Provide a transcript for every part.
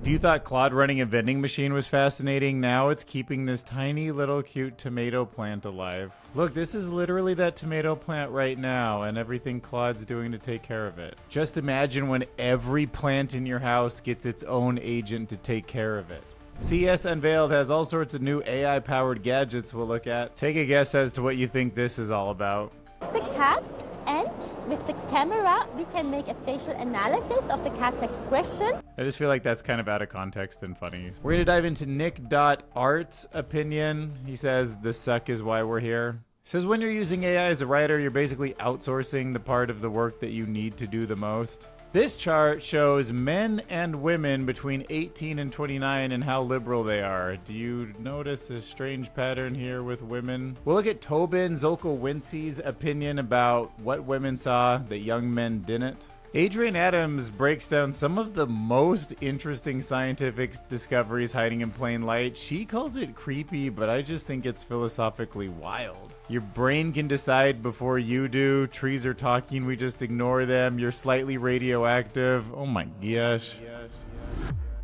If you thought Claude running a vending machine was fascinating, now it's keeping this tiny little cute tomato plant alive. Look, this is literally that tomato plant right now and everything Claude's doing to take care of it. Just imagine when every plant in your house gets its own agent to take care of it. CES Unveiled has all sorts of new AI-powered gadgets we'll look at. Take a guess as to what you think this is all about. The cat, and with the camera we can make a facial analysis of the cat's expression. I just feel like that's kind of out of context and funny. We're going to dive into nik.art's opinion. He says the suck is why we're here. He says when you're using AI as a writer, you're basically outsourcing the part of the work that you need to do the most. This chart shows men and women between 18 and 29 and how liberal they are. Do you notice a strange pattern here with women? We'll look at Tobin Zolkowinski's opinion about what women saw that young men didn't. Adrienne Adams breaks down some of the most interesting scientific discoveries hiding in plain light. She calls it creepy, but I just think it's philosophically wild. Your brain can decide before you do. Trees are talking, we just ignore them. You're slightly radioactive. Oh my gosh.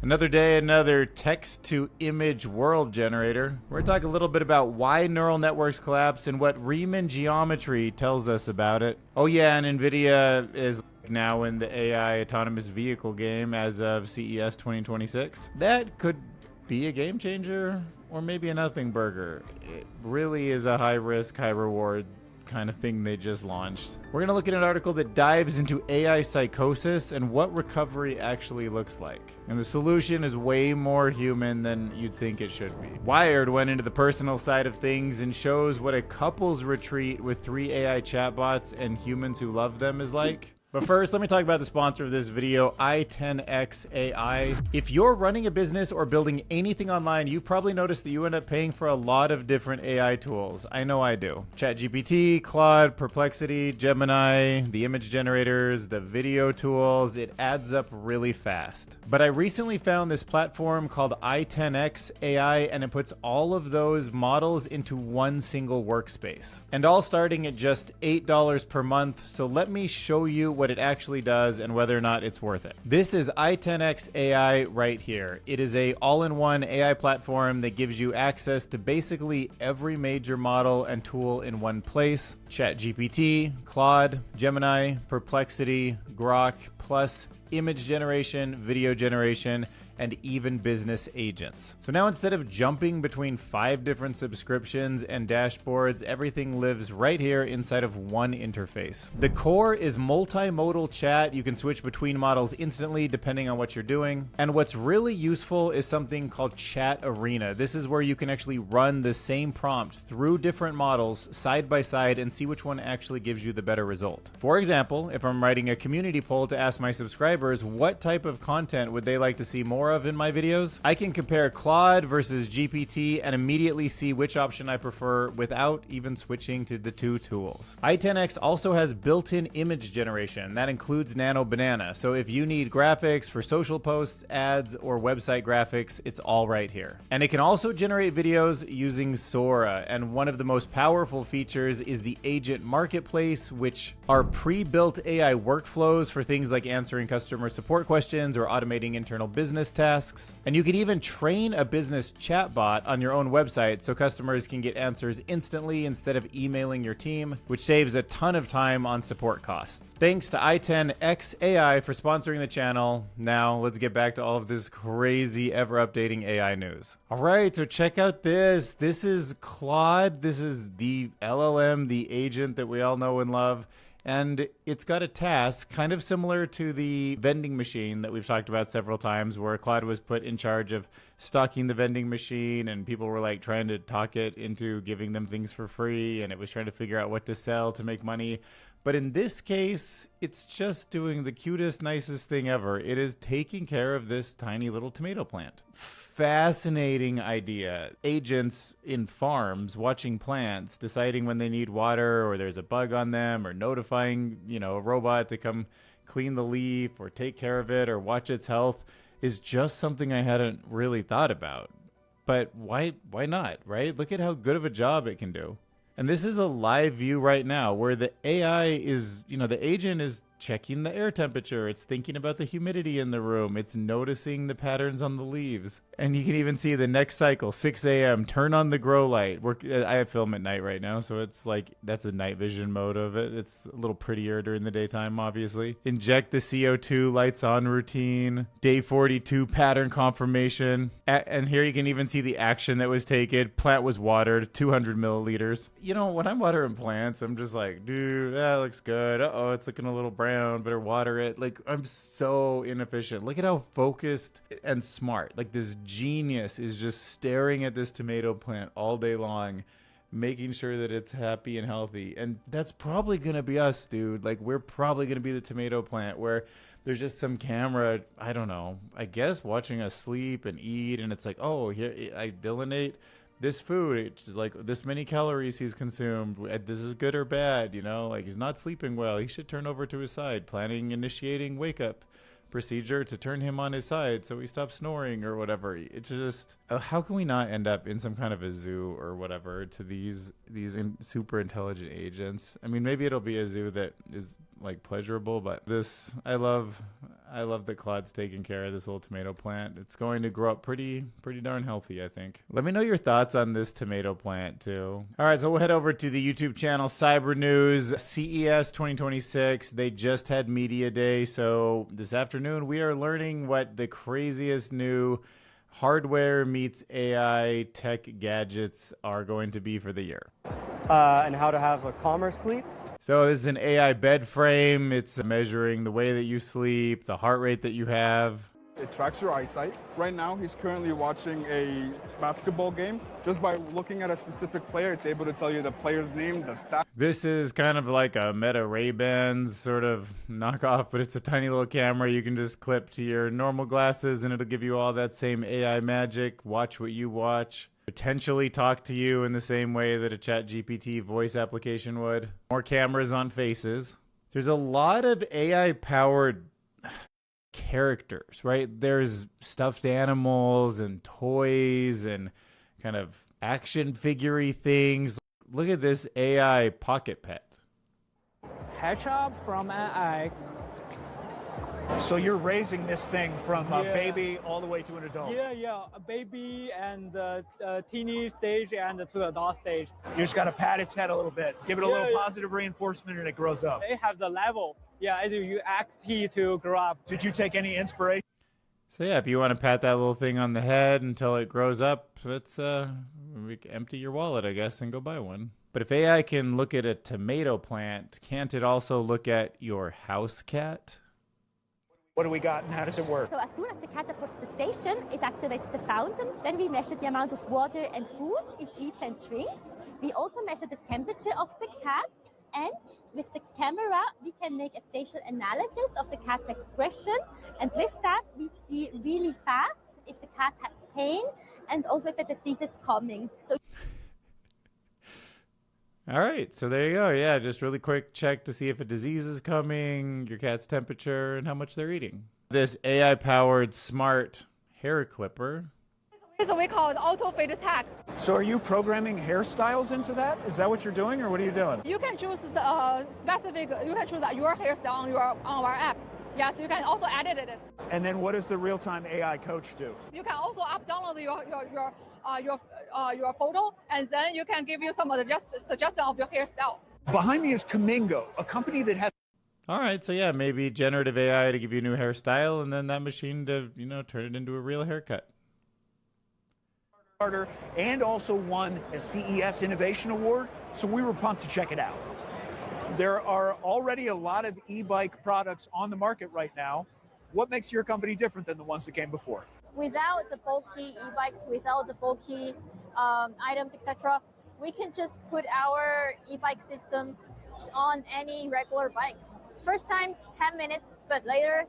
Another day, another text-to-image world generator. We're going to talk a little bit about why neural networks collapse and what Riemann geometry tells us about it. Oh yeah, and NVIDIA is now in the AI autonomous vehicle game as of CES 2026. That could be a game changer or maybe a nothing burger. It really is a high risk, high reward kind of thing they just launched. We're going to look at an article that dives into AI psychosis and what recovery actually looks like. And the solution is way more human than you'd think it should be. Wired went into the personal side of things and shows what a couple's retreat with 3 AI chatbots and humans who love them is like. But first, let me talk about the sponsor of this video, i10x AI. If you're running a business or building anything online, you've probably noticed that you end up paying for a lot of different AI tools. I know I do. ChatGPT, Claude, Perplexity, Gemini, the image generators, the video tools, it adds up really fast. But I recently found this platform called i10x AI, and it puts all of those models into one single workspace. And all starting at just $8 per month, so let me show you what it actually does and whether or not it's worth it. This is i10x AI right here. It is a all-in-one AI platform that gives you access to basically every major model and tool in one place. ChatGPT, Claude, Gemini, Perplexity, Grok, plus image generation, video generation, and even business agents. So now instead of jumping between 5 different subscriptions and dashboards, everything lives right here inside of one interface. The core is multimodal chat. You can switch between models instantly depending on what you're doing. And what's really useful is something called Chat Arena. This is where you can actually run the same prompt through different models side by side and see which one actually gives you the better result. For example, if I'm writing a community poll to ask my subscribers what type of content would they like to see more of in my videos, I can compare Claude versus GPT and immediately see which option I prefer without even switching to the 2 tools. i10x also has built-in image generation. That includes Nano Banana. So if you need graphics for social posts, ads, or website graphics, it's all right here. And it can also generate videos using Sora. And one of the most powerful features is the Agent Marketplace, which are pre-built AI workflows for things like answering customer support questions or automating internal business tasks. And you can even train a business chatbot on your own website so customers can get answers instantly instead of emailing your team, which saves a ton of time on support costs. Thanks to i10x AI for sponsoring the channel. Now let's get back to all of this crazy ever-updating AI news. All right, so check out this. This is Claude. This is the LLM, the agent that we all know and love. And it's got a task kind of similar to the vending machine that we've talked about several times, where Claude was put in charge of stocking the vending machine and people were like trying to talk it into giving them things for free, and it was trying to figure out what to sell to make money. But in this case, it's just doing the cutest, nicest thing ever. It is taking care of this tiny little tomato plant. Fascinating idea. Agents in farms watching plants, deciding when they need water or there's a bug on them, or notifying, a robot to come clean the leaf or take care of it or watch its health is just something I hadn't really thought about. But why not, right? Look at how good of a job it can do. And this is a live view right now where the AI is, the agent is checking the air temperature. It's thinking about the humidity in the room. It's noticing the patterns on the leaves. And you can even see the next cycle, 6 a.m., turn on the grow light. I have film at night right now, so it's like, that's a night vision mode of it. It's a little prettier during the daytime, obviously. Inject the CO2, lights on routine. Day 42, pattern confirmation. And here you can even see the action that was taken. Plant was watered, 200 milliliters. You know, when I'm watering plants, I'm just like, dude, that looks good. Uh-oh, it's looking a little brown. Better water it. Like, I'm so inefficient. Look at how focused and smart. Like, this genius is just staring at this tomato plant all day long, making sure that it's happy and healthy. And that's probably going to be us, dude. Like, we're probably going to be the tomato plant where there's just some camera, I don't know, I guess watching us sleep and eat. And it's like, oh, here, I delineate this food. It's like this many calories he's consumed. This is good or bad, you know? Like, he's not sleeping well. He should turn over to his side. Planning, initiating wake up procedure to turn him on his side so he stops snoring or whatever. It's just, how can we not end up in some kind of a zoo or whatever to these super intelligent agents? I mean, maybe it'll be a zoo that is like pleasurable, but this, I love that Claude's taking care of this little tomato plant. It's going to grow up pretty darn healthy, I think. Let me know your thoughts on this tomato plant too. All right, so we'll head over to the YouTube channel Cyber News. CES 2026, they just had Media Day, so this afternoon we are learning what the craziest new hardware meets AI tech gadgets are going to be for the year. And how to have a calmer sleep. So this is an AI bed frame. It's measuring the way that you sleep, the heart rate that you have. It tracks your eyesight. Right now, he's currently watching a basketball game. Just by looking at a specific player, it's able to tell you the player's name, the stat. This is kind of like a Meta Ray-Bans sort of knockoff, but it's a tiny little camera you can just clip to your normal glasses, and it'll give you all that same AI magic. Watch what you watch. Potentially talk to you in the same way that a ChatGPT voice application would. More cameras on faces. There's a lot of AI-powered characters, right? There's stuffed animals and toys and kind of action figure-y things. Look at this AI pocket pet. Hedgehog from AI. So you're raising this thing from a baby all the way to an adult. Yeah, a baby and teeny stage and to the adult stage. You just got to pat its head a little bit, give it a little positive reinforcement, and it grows up. They have the level. Yeah, you XP to grow up. Did you take any inspiration? So yeah, if you want to pat that little thing on the head until it grows up, it's empty your wallet, I guess, and go buy one. But if AI can look at a tomato plant, can't it also look at your house cat? What do we got and how does it work? So as soon as the cat approaches the station, it activates the fountain. Then we measure the amount of water and food it eats and drinks. We also measure the temperature of the cat, and with the camera, we can make a facial analysis of the cat's expression. And with that, we see really fast if the cat has pain and also if a disease is coming. So All right, so there you go. Yeah, just really quick check to see if a disease is coming, your cat's temperature, and how much they're eating. This AI-powered smart hair clipper. So we call it auto fade tag. So are you programming hairstyles into that? Is that what you're doing, or what are you doing? You can choose the specific. You can choose your hairstyle on our app. Yes, you can also edit it. And then what does the real-time AI coach do? You can also download your photo, and then you can give you some suggestion of your hairstyle. Behind me is Kamingo, a company that has. All right, so yeah, maybe generative AI to give you a new hairstyle, and then that machine to, turn it into a real haircut. And also won a CES Innovation Award, so we were pumped to check it out. There are already a lot of e-bike products on the market right now. What makes your company different than the ones that came before? Without the bulky e-bikes, without the bulky items, etc., we can just put our e-bike system on any regular bikes. First time, 10 minutes, but later,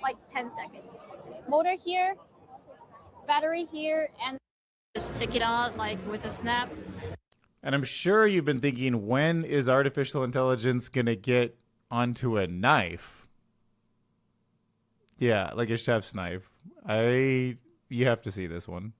like 10 seconds. Motor here, battery here, and just take it out like with a snap. And I'm sure you've been thinking, when is artificial intelligence going to get onto a knife? Yeah, like a chef's knife. You have to see this one.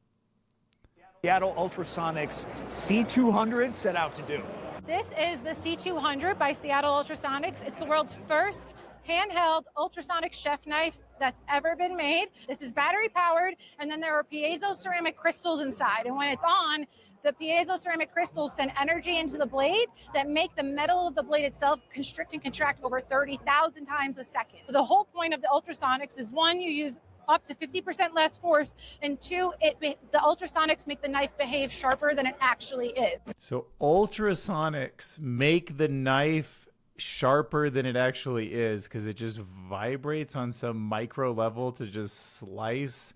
Seattle Ultrasonics C200 set out to do. This is the C200 by Seattle Ultrasonics. It's the world's first handheld ultrasonic chef knife that's ever been made. This is battery powered, and then there are piezo ceramic crystals inside. And when it's on, the piezo ceramic crystals send energy into the blade that make the metal of the blade itself constrict and contract over 30,000 times a second. The whole point of the ultrasonics is, one, you use up to 50% less force, and two, the ultrasonics make the knife behave sharper than it actually is. So ultrasonics make the knife sharper than it actually is because it just vibrates on some micro level to just slice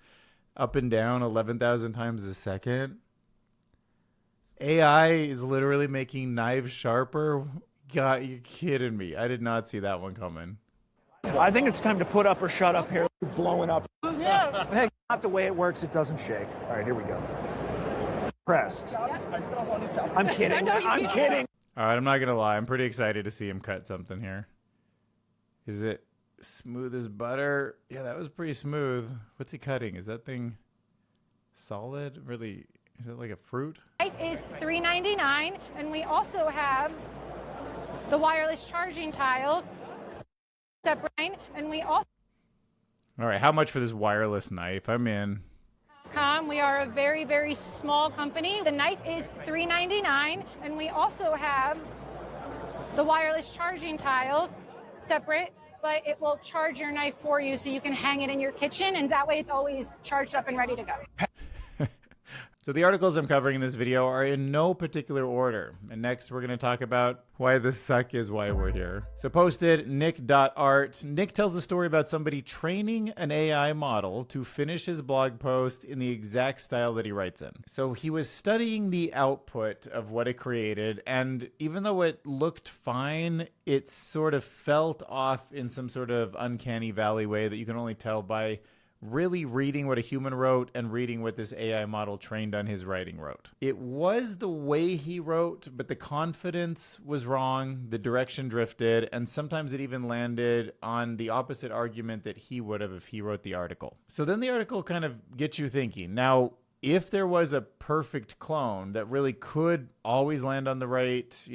up and down 11,000 times a second. AI is literally making knives sharper. God, you're kidding me. I did not see that one coming. I think it's time to put up or shut up here. Blowing up. Yeah. Hey, not the way it works, it doesn't shake. All right, here we go. Pressed. I'm kidding. I'm kidding. All right, I'm not going to lie. I'm pretty excited to see him cut something here. Is it smooth as butter? Yeah, that was pretty smooth. What's he cutting? Is that thing solid? Really? Is it like a fruit? Knife is $3.99, and we also have the wireless charging tile separate, and we also. All right, how much for this wireless knife? I'm in. We are a very, very small company. The knife is $3.99, and we also have the wireless charging tile separate, but it will charge your knife for you so you can hang it in your kitchen, and that way it's always charged up and ready to go. So the articles I'm covering in this video are in no particular order. And next we're going to talk about why the suck is why we're here. So posted nik.art. Nick tells a story about somebody training an AI model to finish his blog post in the exact style that he writes in. So he was studying the output of what it created, and even though it looked fine, it sort of felt off in some sort of uncanny valley way that you can only tell by really reading what a human wrote and reading what this AI model trained on his writing wrote. It was the way he wrote, but the confidence was wrong, the direction drifted, and sometimes it even landed on the opposite argument that he would have if he wrote the article. So then the article kind of gets you thinking. Now, if there was a perfect clone that really could always land on the right,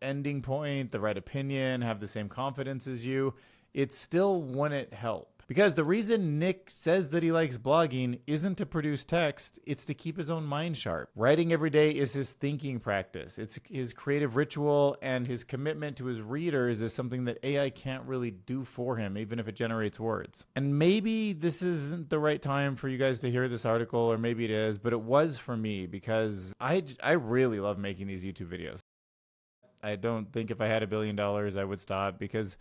ending point, the right opinion, have the same confidence as you, it still wouldn't help. Because the reason Nick says that he likes blogging isn't to produce text, it's to keep his own mind sharp. Writing every day is his thinking practice. It's his creative ritual, and his commitment to his readers is something that AI can't really do for him, even if it generates words. And maybe this isn't the right time for you guys to hear this article, or maybe it is, but it was for me because I really love making these YouTube videos. I don't think if I had $1 billion, I would stop, because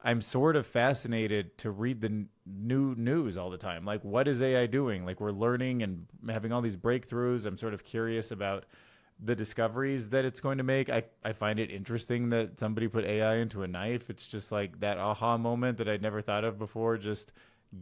I'm sort of fascinated to read the new news all the time. Like, what is AI doing? Like, we're learning and having all these breakthroughs. I'm sort of curious about the discoveries that it's going to make. I find it interesting that somebody put AI into a knife. It's just like that aha moment that I'd never thought of before just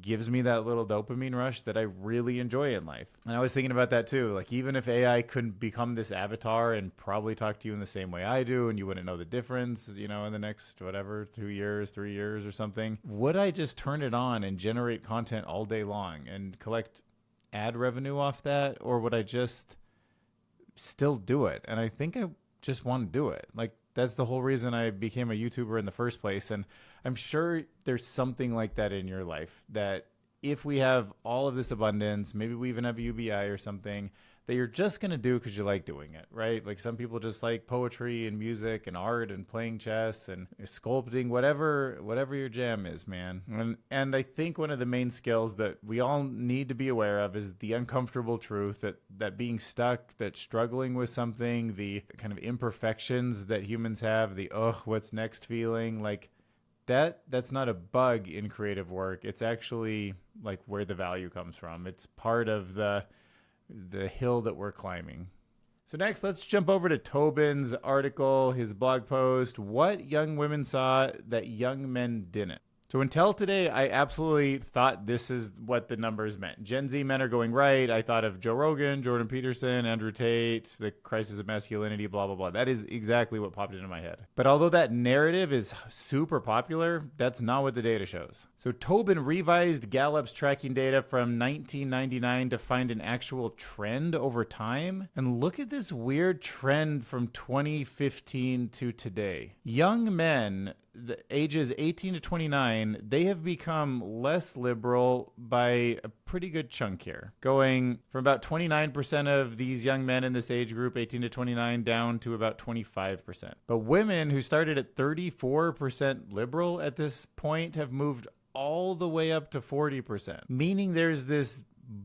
gives me that little dopamine rush that I really enjoy in life. And I was thinking about that too. Like, even if AI couldn't become this avatar and probably talk to you in the same way I do, and you wouldn't know the difference, in the next, 2 years, 3 years or something, would I just turn it on and generate content all day long and collect ad revenue off that? Or would I just still do it? And I think I just want to do it. Like, that's the whole reason I became a YouTuber in the first place. And I'm sure there's something like that in your life, that if we have all of this abundance, maybe we even have a UBI or something, that you're just going to do because you like doing it, right? Like, some people just like poetry and music and art and playing chess and sculpting, whatever your jam is, man. And I think one of the main skills that we all need to be aware of is the uncomfortable truth that being stuck, that struggling with something, the kind of imperfections that humans have, the what's next feeling, like that's not a bug in creative work. It's actually like where the value comes from. It's part of the hill that we're climbing. So next, let's jump over to Tobin's article, his blog post, What Young Women Saw That Young Men Didn't. So until today, I absolutely thought this is what the numbers meant. Gen Z men are going right. I thought of Joe Rogan, Jordan Peterson, Andrew Tate, the crisis of masculinity, blah, blah, blah. That is exactly what popped into my head. But although that narrative is super popular, that's not what the data shows. So Tobin revised Gallup's tracking data from 1999 to find an actual trend over time. And look at this weird trend from 2015 to today. Young men the ages 18 to 29, they have become less liberal by a pretty good chunk here, going from about 29% of these young men in this age group, 18 to 29, down to about 25%. But women who started at 34% liberal at this point have moved all the way up to 40%, meaning there's this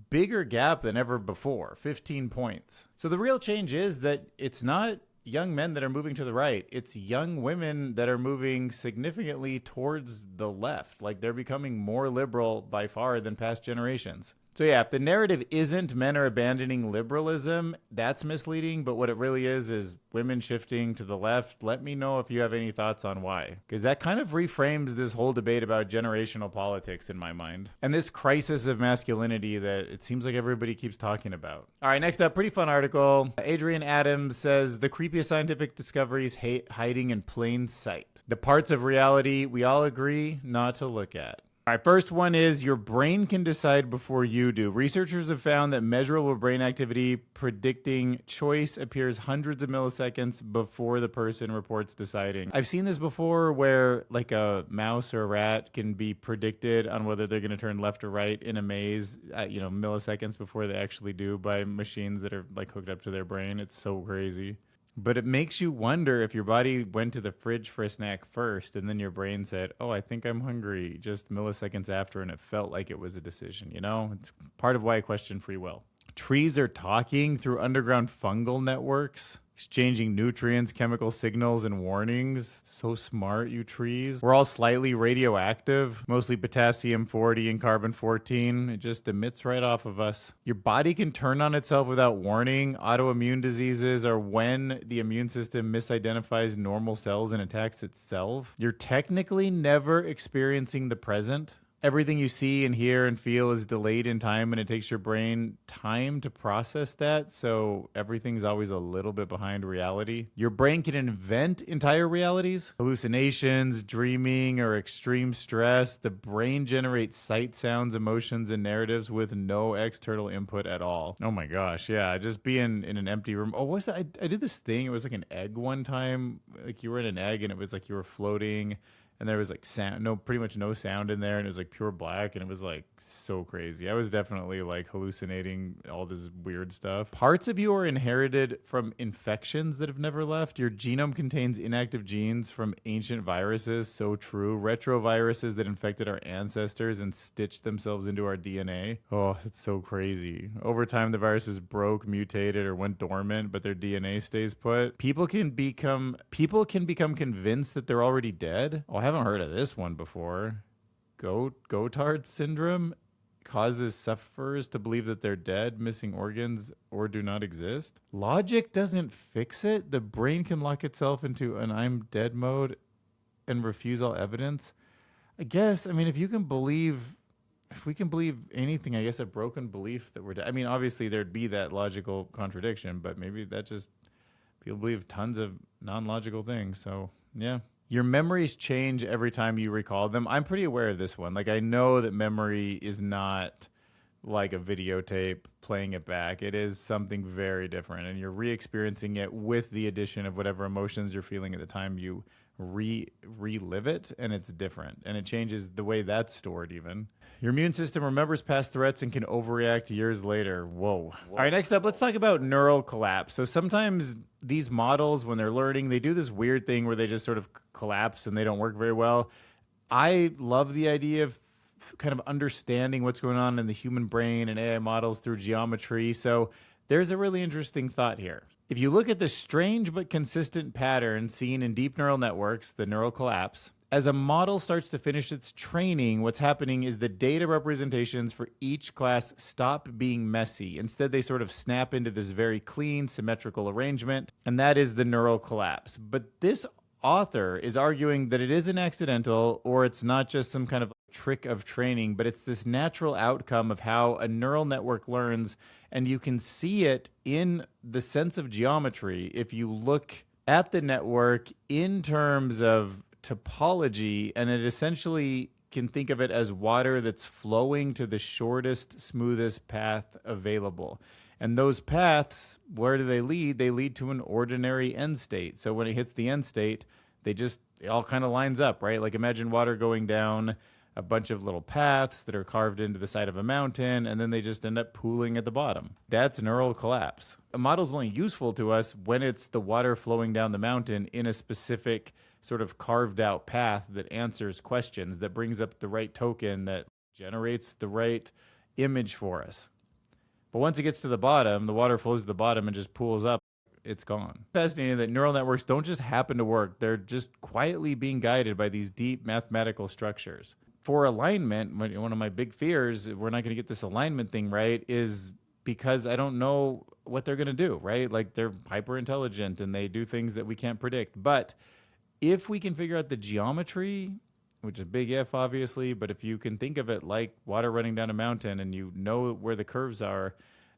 bigger gap than ever before, 15 points. So the real change is that it's not young men that are moving to the right. It's young women that are moving significantly towards the left. Like, they're becoming more liberal by far than past generations. So yeah, if the narrative isn't men are abandoning liberalism, that's misleading. But what it really is women shifting to the left. Let me know if you have any thoughts on why, because that kind of reframes this whole debate about generational politics in my mind, and this crisis of masculinity that it seems like everybody keeps talking about. All right, next up, pretty fun article. Adrian Adams says the creepiest scientific discoveries hiding in plain sight. The parts of reality we all agree not to look at. All right, first one is your brain can decide before you do. Researchers have found that measurable brain activity predicting choice appears hundreds of milliseconds before the person reports deciding. I've seen this before where like a mouse or a rat can be predicted on whether they're going to turn left or right in a maze at, milliseconds before they actually do by machines that are like hooked up to their brain. It's so crazy. But it makes you wonder if your body went to the fridge for a snack first and then your brain said, oh, I think I'm hungry just milliseconds after, and it felt like it was a decision, It's part of why I question free will. Trees are talking through underground fungal networks, exchanging nutrients, chemical signals, and warnings. So smart, you trees. We're all slightly radioactive, mostly potassium-40 and carbon-14. It just emits right off of us. Your body can turn on itself without warning. Autoimmune diseases are when the immune system misidentifies normal cells and attacks itself. You're technically never experiencing the present. Everything you see and hear and feel is delayed in time, and it takes your brain time to process that, so everything's always a little bit behind reality. Your brain can invent entire realities, hallucinations, dreaming, or extreme stress. The brain generates sight, sounds, emotions, and narratives with no external input at all. Oh my gosh, yeah, just being in an empty room. Oh, what's that? I did this thing. It was like an egg one time. Like you were in an egg, and it was like you were floating. And there was like sound, pretty much no sound in there, and it was like pure black, and it was like so crazy. I was definitely like hallucinating all this weird stuff. Parts of you are inherited from infections that have never left. Your genome contains inactive genes from ancient viruses. So true. Retroviruses that infected our ancestors and stitched themselves into our DNA. Oh, it's so crazy. Over time, the viruses broke, mutated, or went dormant, but their DNA stays put. People can become convinced that they're already dead. Oh, I haven't heard of this one before. Gotthard syndrome causes sufferers to believe that they're dead, missing organs, or do not exist. Logic doesn't fix it. The brain can lock itself into an I'm dead mode and refuse all evidence. I guess, if we can believe anything, I guess a broken belief that we're dead. Obviously there'd be that logical contradiction, but maybe that just people believe tons of non-logical things. So yeah. Your memories change every time you recall them. I'm pretty aware of this one. Like, I know that memory is not like a videotape playing it back. It is something very different, and you're re-experiencing it with the addition of whatever emotions you're feeling at the time you relive it, and it's different, and it changes the way that's stored even. Your immune system remembers past threats and can overreact years later. Whoa. All right, next up, let's talk about neural collapse. So sometimes these models, when they're learning, they do this weird thing where they just sort of collapse and they don't work very well. I love the idea of kind of understanding what's going on in the human brain and AI models through geometry. So there's a really interesting thought here. If you look at the strange but consistent pattern seen in deep neural networks, the neural collapse, as a model starts to finish its training, what's happening is the data representations for each class stop being messy. Instead, they sort of snap into this very clean, symmetrical arrangement, and that is the neural collapse. But this author is arguing that it isn't accidental, or it's not just some kind of trick of training, but it's this natural outcome of how a neural network learns, and you can see it in the sense of geometry if you look at the network in terms of topology, and it essentially can think of it as water that's flowing to the shortest, smoothest path available. And those paths, where do they lead? They lead to an ordinary end state. So when it hits the end state, it all kind of lines up, right? Like imagine water going down a bunch of little paths that are carved into the side of a mountain, and then they just end up pooling at the bottom. That's neural collapse. A model's only useful to us when it's the water flowing down the mountain in a specific sort of carved out path that answers questions, that brings up the right token, that generates the right image for us. But once it gets to the bottom, the water flows to the bottom and just pools up. It's gone. Fascinating that neural networks don't just happen to work. They're just quietly being guided by these deep mathematical structures. For alignment, one of my big fears, we're not going to get this alignment thing right, is because I don't know what they're going to do, right? Like they're hyper intelligent and they do things that we can't predict. But if we can figure out the geometry, which is a big if, obviously, but if you can think of it like water running down a mountain and you know where the curves are,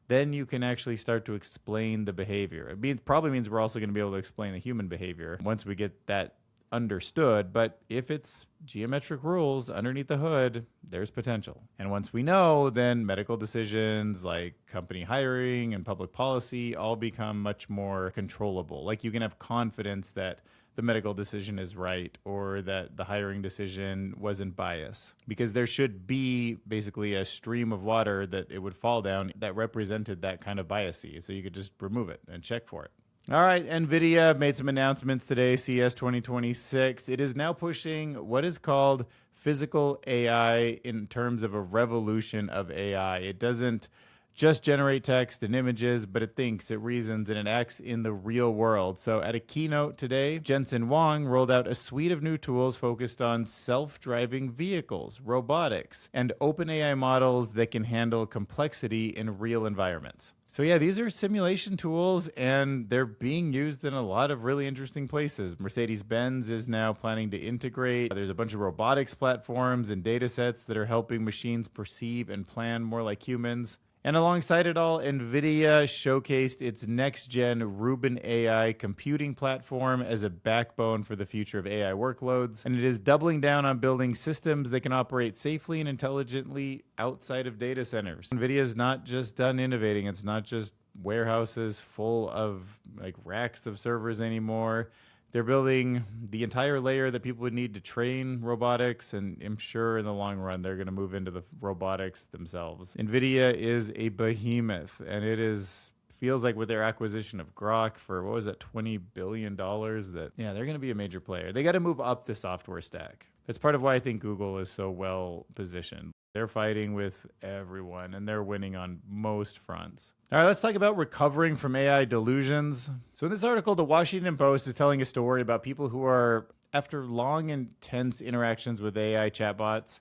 then you can actually start to explain the behavior. It probably means we're also going to be able to explain the human behavior once we get that understood. But if it's geometric rules underneath the hood, there's potential. And once we know, then medical decisions like company hiring and public policy all become much more controllable. Like you can have confidence that the medical decision is right or that the hiring decision wasn't biased, because there should be basically a stream of water that it would fall down that represented that kind of bias. So you could just remove it and check for it. All right, NVIDIA made some announcements today, CES 2026. It is now pushing what is called physical AI in terms of a revolution of AI. It doesn't just generate text and images, but it thinks, it reasons, and it acts in the real world. So at a keynote today, Jensen Huang rolled out a suite of new tools focused on self-driving vehicles, robotics, and open AI models that can handle complexity in real environments. So yeah, these are simulation tools, and they're being used in a lot of really interesting places. Mercedes-Benz is now planning to integrate. There's a bunch of robotics platforms and data sets that are helping machines perceive and plan more like humans. And alongside it all, NVIDIA showcased its next-gen Rubin AI computing platform as a backbone for the future of AI workloads. And it is doubling down on building systems that can operate safely and intelligently outside of data centers. NVIDIA is not just done innovating. It's not just warehouses full of like racks of servers anymore. They're building the entire layer that people would need to train robotics, and I'm sure in the long run they're going to move into the robotics themselves. NVIDIA is a behemoth, and feels like with their acquisition of Grok for, what was that, $20 billion, that, yeah, they're going to be a major player. They got to move up the software stack. That's part of why I think Google is so well positioned. They're fighting with everyone, and they're winning on most fronts. All right, let's talk about recovering from AI delusions. So in this article, the Washington Post is telling a story about people who are, after long, intense interactions with AI chatbots,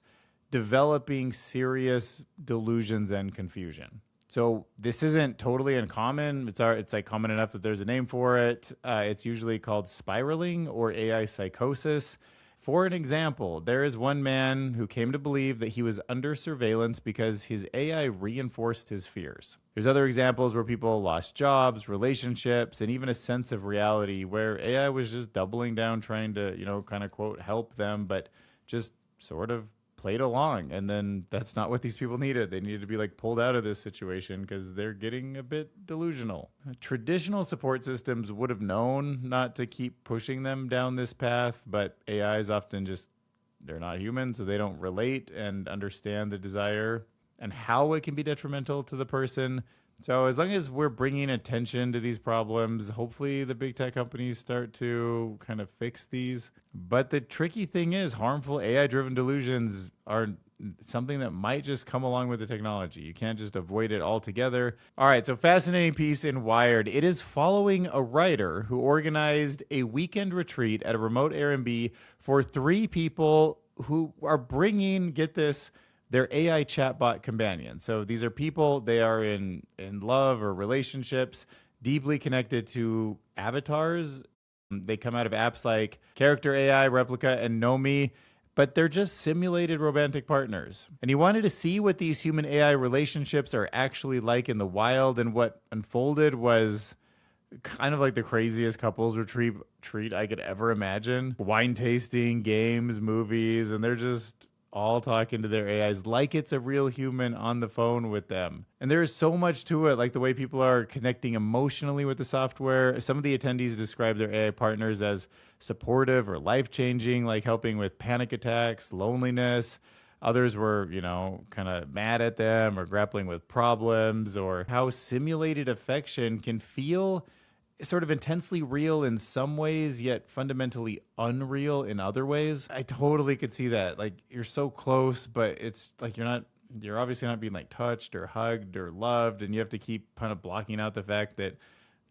developing serious delusions and confusion. So this isn't totally uncommon. It's like common enough that there's a name for it. It's usually called spiraling or AI psychosis. For an example, there is one man who came to believe that he was under surveillance because his AI reinforced his fears. There's other examples where people lost jobs, relationships, and even a sense of reality where AI was just doubling down, trying to, kind of quote, help them, but just sort of played along. And then that's not what these people needed. They needed to be like pulled out of this situation because they're getting a bit delusional. Traditional support systems would have known not to keep pushing them down this path, but AIs often they're not human, so they don't relate and understand the desire and how it can be detrimental to the person. So as long as we're bringing attention to these problems, hopefully the big tech companies start to kind of fix these. But the tricky thing is harmful AI-driven delusions are something that might just come along with the technology. You can't just avoid it altogether. All right, so fascinating piece in Wired. It is following a writer who organized a weekend retreat at a remote Airbnb for 3 people who are bringing, get this, their AI chatbot companion. So these are people, they are in love or relationships, deeply connected to avatars. They come out of apps like Character AI, Replica, and Nomi, but they're just simulated romantic partners. And he wanted to see what these human AI relationships are actually like in the wild, and what unfolded was kind of like the craziest couples retreat I could ever imagine. Wine tasting, games, movies, and they're just all talking to their AIs like it's a real human on the phone with them. And there is so much to it, like the way people are connecting emotionally with the software. Some of the attendees describe their AI partners as supportive or life-changing, like helping with panic attacks, loneliness. Others were, kind of mad at them or grappling with problems, or how simulated affection can feel sort of intensely real in some ways, yet fundamentally unreal in other ways. I totally could see that. Like, you're so close, but it's like you're obviously not being like touched or hugged or loved, and you have to keep kind of blocking out the fact that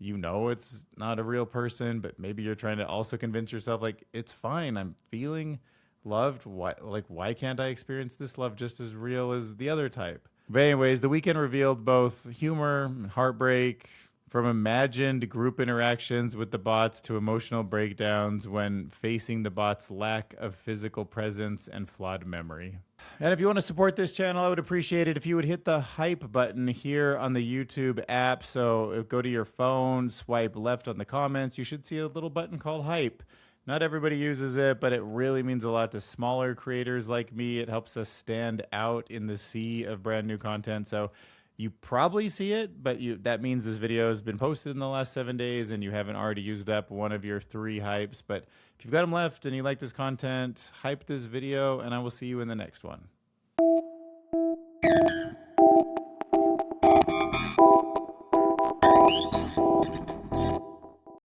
it's not a real person, but maybe you're trying to also convince yourself like it's fine. I'm feeling loved. Why can't I experience this love just as real as the other type? But anyways, the weekend revealed both humor and heartbreak, from imagined group interactions with the bots to emotional breakdowns when facing the bots' lack of physical presence and flawed memory. And if you want to support this channel, I would appreciate it if you would hit the hype button here on the YouTube app. So go to your phone, swipe left on the comments. You should see a little button called hype. Not everybody uses it, but it really means a lot to smaller creators like me. It helps us stand out in the sea of brand new content. So you probably see it, but that means this video has been posted in the last 7 days and you haven't already used up one of your 3 hypes. But if you've got them left and you like this content, hype this video, and I will see you in the next one.